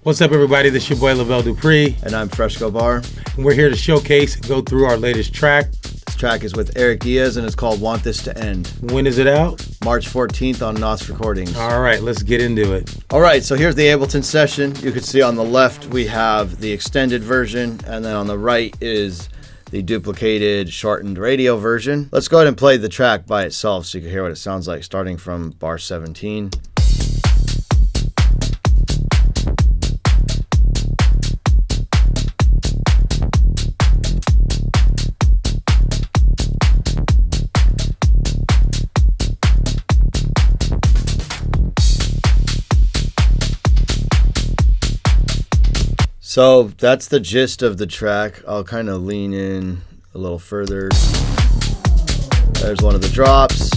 What's up, everybody? This is your boy Lavelle Dupree. And I'm Freshcobar. And we're here to showcase and go through our latest track. This track is with Erick Diaz and it's called Want This to End. When is it out? March 14th on NOS Recordings. All right, let's get into it. All right, so here's the Ableton session. You can see on the left we have the extended version, and then on the right is the duplicated shortened radio version. Let's go ahead and play the track by itself so you can hear what it sounds like, starting from bar 17. So that's the gist of the track. I'll kind of lean in a little further. There's one of the drops.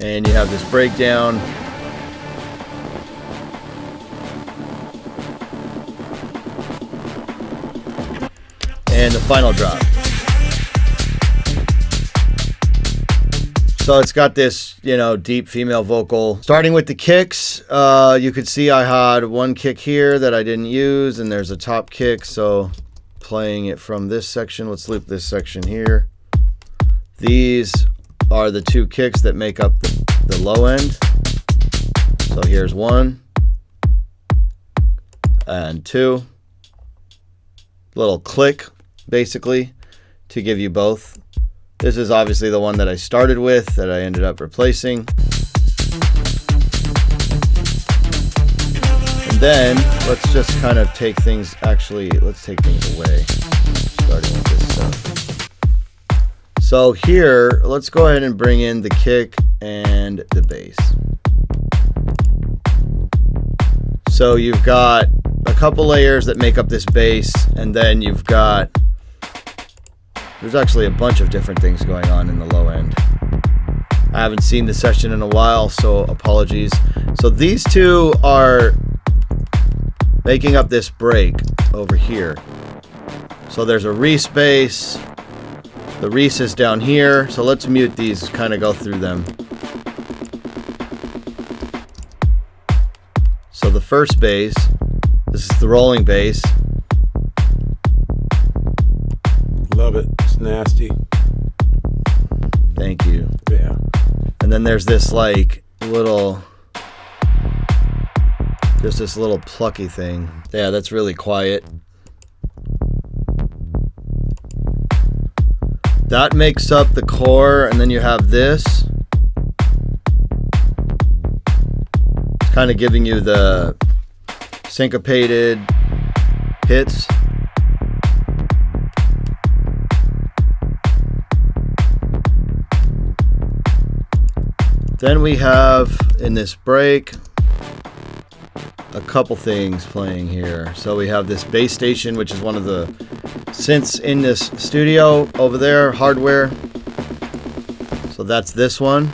And you have this breakdown. And the final drop. So it's got this, deep female vocal. Starting with the kicks, you could see I had one kick here that I didn't use, and there's a top kick. So playing it from this section, let's loop this section here. These are the two kicks that make up the low end. So here's one and two. Little click, basically, to give you both. This is obviously the one that I started with that I ended up replacing. And then let's just kind of take things, let's take things away, starting with this stuff. So here, let's go ahead and bring in the kick and the bass. So you've got a couple layers that make up this bass, and then you've got there's actually a bunch of different things going on in the low end. I haven't seen the session in a while, so apologies. So these two are making up this break over here. So there's a Reese bass. The Reese is down here. So let's mute these, kind of go through them. So the first bass, this is the rolling bass. Love it. It's nasty. Thank you. Yeah. And then there's this little, just this little plucky thing. Yeah, that's really quiet. That makes up the core, and then you have this. It's kind of giving you the syncopated hits. Then we have, in this break, a couple things playing here. So we have this bass station, which is one of the synths in this studio over there, hardware. So that's this one.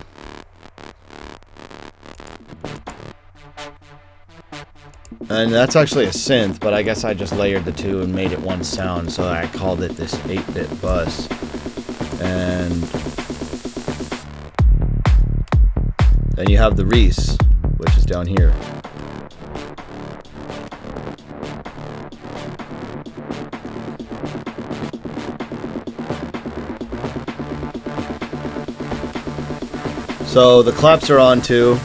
And that's actually a synth, but I guess I just layered the two and made it one sound, so I called it this 8-bit bus. And then you have the Reese, which is down here. So the claps are on too.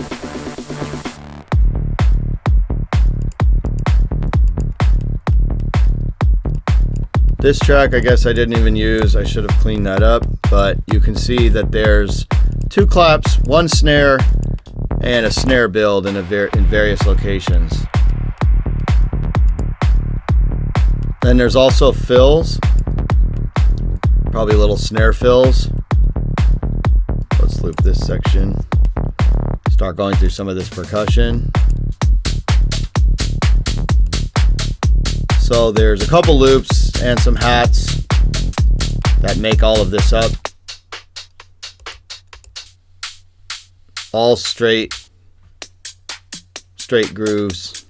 This track, I guess I didn't even use. I should have cleaned that up, but you can see that there's two claps, one snare, and a snare build in various locations. Then there's also fills, probably little snare fills. Let's loop this section. Start going through some of this percussion. So there's a couple loops and some hats that make all of this up. All straight grooves.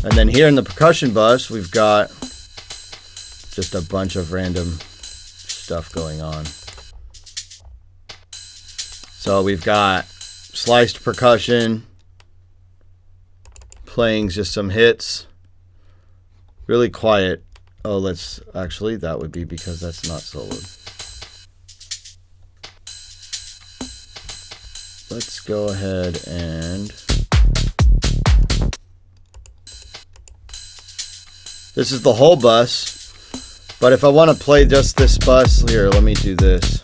And then here in the percussion bus, we've got just a bunch of random stuff going on. So we've got sliced percussion, playing just some hits, really quiet. Oh, let's actually, that would be because that's not soloed. Let's go ahead and this is the whole bus, but if I want to play just this bus, here, let me do this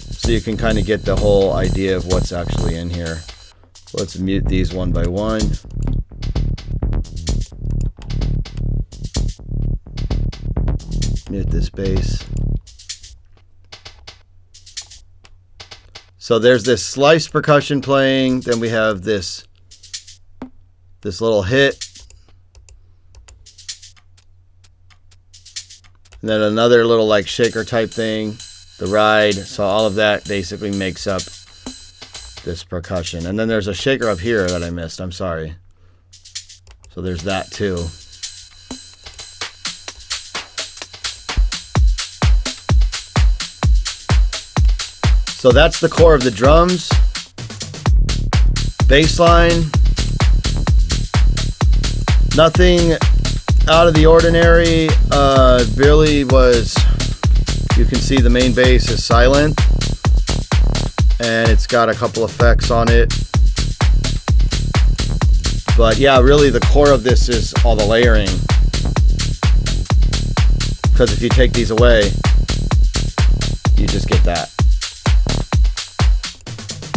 so you can kind of get the whole idea of what's actually in here. Let's mute these one by one. Mute this bass. So there's this slice percussion playing, then we have this little hit, and then another little like shaker type thing, the ride. So all of that basically makes up this percussion. And then there's a shaker up here that I missed, I'm sorry. So there's that too. So that's the core of the drums, bass line, nothing out of the ordinary. Really was, you can see the main bass is silent and it's got a couple effects on it. But yeah, really the core of this is all the layering, because if you take these away, you just get that.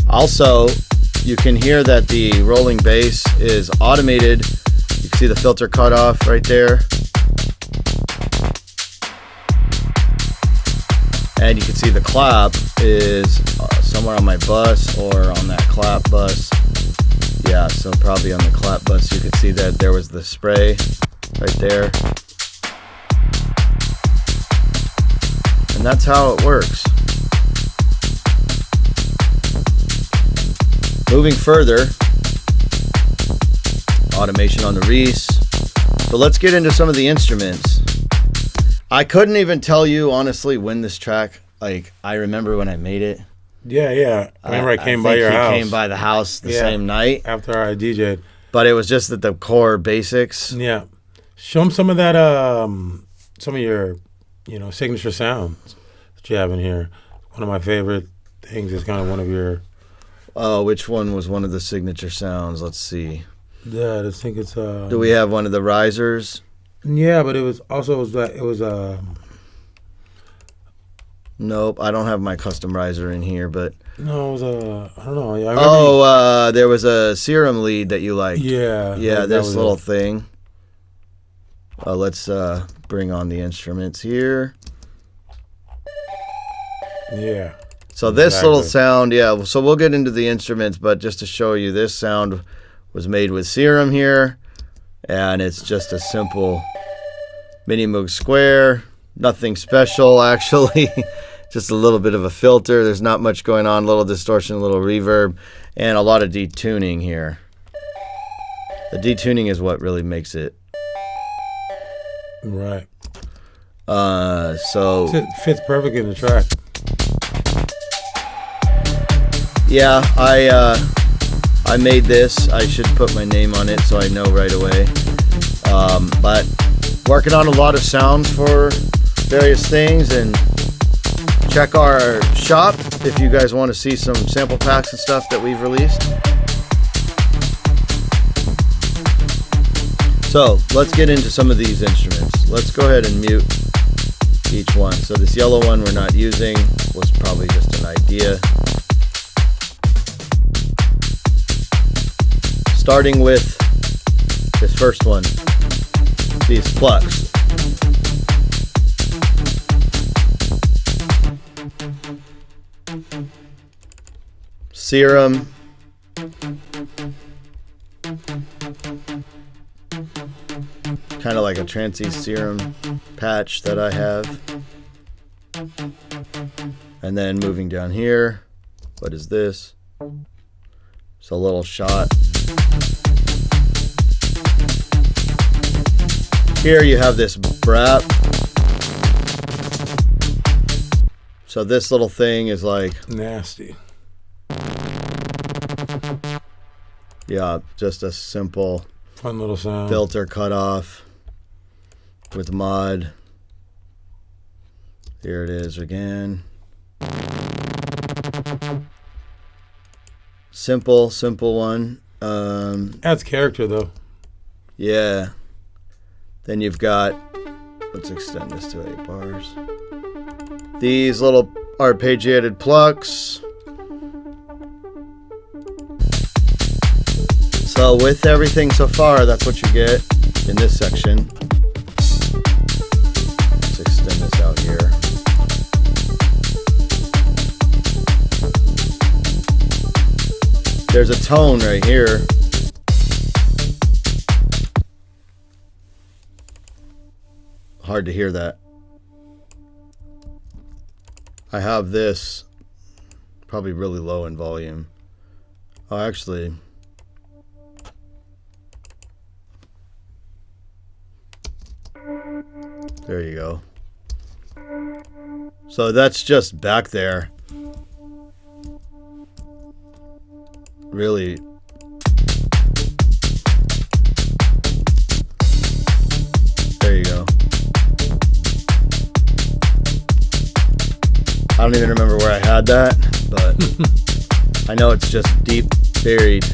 Also, you can hear that the rolling bass is automated. You can see the filter cut off right there. And you can see the clap is somewhere on my bus or on that clap bus. Yeah, so probably on the clap bus you could see that there was the spray right there. And that's how it works. Moving further, automation on the Reese. So let's get into some of the instruments. I couldn't even tell you honestly when this track, like I remember when I made it. Yeah. I remember I came by your house. Came by the house the same night. After I DJ'd. But it was just that the core basics. Yeah. Show them some of that, some of your, signature sounds that you have in here. One of my favorite things is kind of one of your... Oh, which one was one of the signature sounds? Let's see. Yeah, I think it's... Do we have one of the risers? Yeah, but it was... Nope, I don't have my custom riser in here, but... No, it was I don't know. There was a serum lead that you liked. Yeah. Yeah, this little thing. Let's bring on the instruments here. Yeah. So this little sound, yeah, so we'll get into the instruments, but just to show you, this sound was made with serum here, and it's just a simple Mini Moog Square, nothing special actually, just a little bit of a filter, there's not much going on, a little distortion, a little reverb, and a lot of detuning here. The detuning is what really makes it. Right. So... It fits perfect in the track. Yeah, I made this. I should put my name on it so I know right away. But working on a lot of sounds for various things, and check our shop if you guys want to see some sample packs and stuff that we've released. So let's get into some of these instruments. Let's go ahead and mute each one. So this yellow one we're not using, was probably just an idea. Starting with this first one, these plucks. Serum. Kind of like a Trancy serum patch that I have. And then moving down here, what is this? It's a little shot. Here you have this brap. So this little thing is like nasty. Yeah, just a simple Fun little sound. filter cutoff with mod. Here it is again. Simple one. Adds character though. Yeah. Then you've got, let's extend this to 8 bars. These little arpeggiated plucks. So with everything so far, that's what you get in this section. Let's extend this out here. There's a tone right here. Hard to hear that. I have this probably really low in volume. Oh, actually, there you go. So that's just back there. Really. There you go. I don't even remember where I had that, but I know it's just deep buried.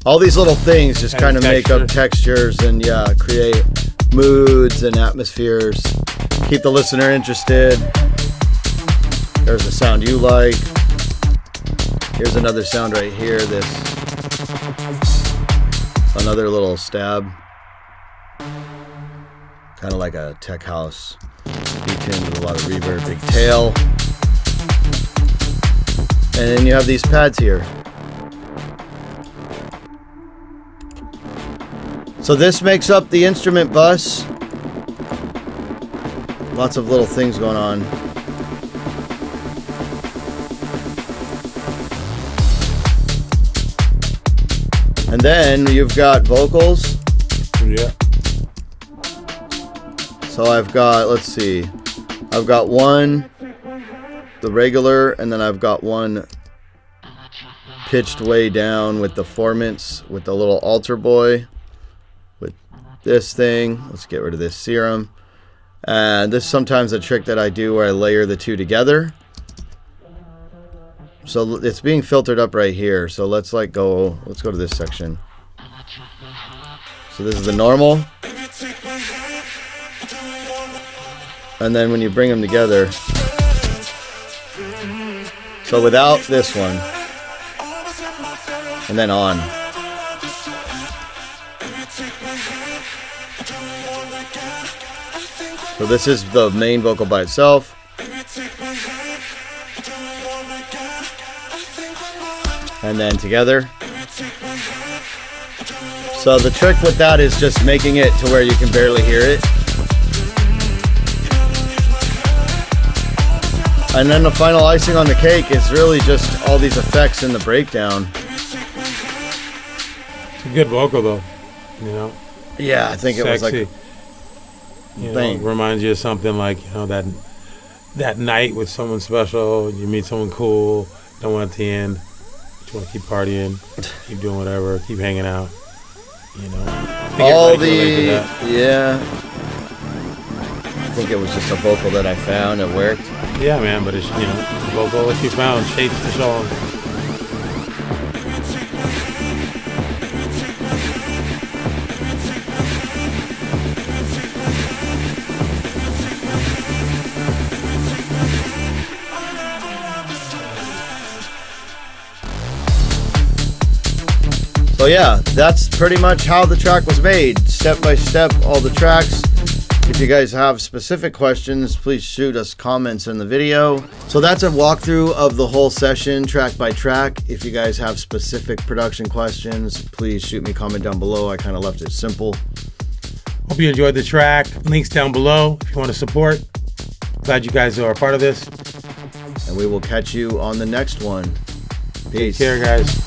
All these little things just kind of make up textures and yeah, create moods and atmospheres. Keep the listener interested. There's a sound you like. Here's another sound right here. This another little stab, kind of like a tech house beat-in with a lot of reverb, big tail, and then you have these pads here. So this makes up the instrument bus. Lots of little things going on. And then you've got vocals. Yeah. So I've got, let's see, I've got one, the regular, and then I've got one pitched way down with the formants, with the little altar boy, with this thing. Let's get rid of this serum. And this is sometimes a trick that I do where I layer the two together. So it's being filtered up right here. So let's go to this section. So this is the normal. And then when you bring them together, so without this one, and then on. So this is the main vocal by itself. And then together. So the trick with that is just making it to where you can barely hear it. And then the final icing on the cake is really just all these effects in the breakdown. It's a good vocal though, you know. Yeah, I think it was like, you know, reminds you of something like, you know, that night with someone special, you meet someone cool, don't want it to end. You want to keep partying, keep doing whatever, keep hanging out. You know, yeah. I think it was just a vocal that I found. It worked. Yeah, man, but it's, you know, the vocal that you found shapes the song. So yeah, that's pretty much how the track was made, step by step, all the tracks. If you guys have specific questions, please shoot us comments in the video. So that's a walkthrough of the whole session, track by track. If you guys have specific production questions, please shoot me a comment down below. I kind of left it simple. Hope you enjoyed the track. Links down below if you want to support. Glad you guys are a part of this. And we will catch you on the next one. Peace. Take care, guys.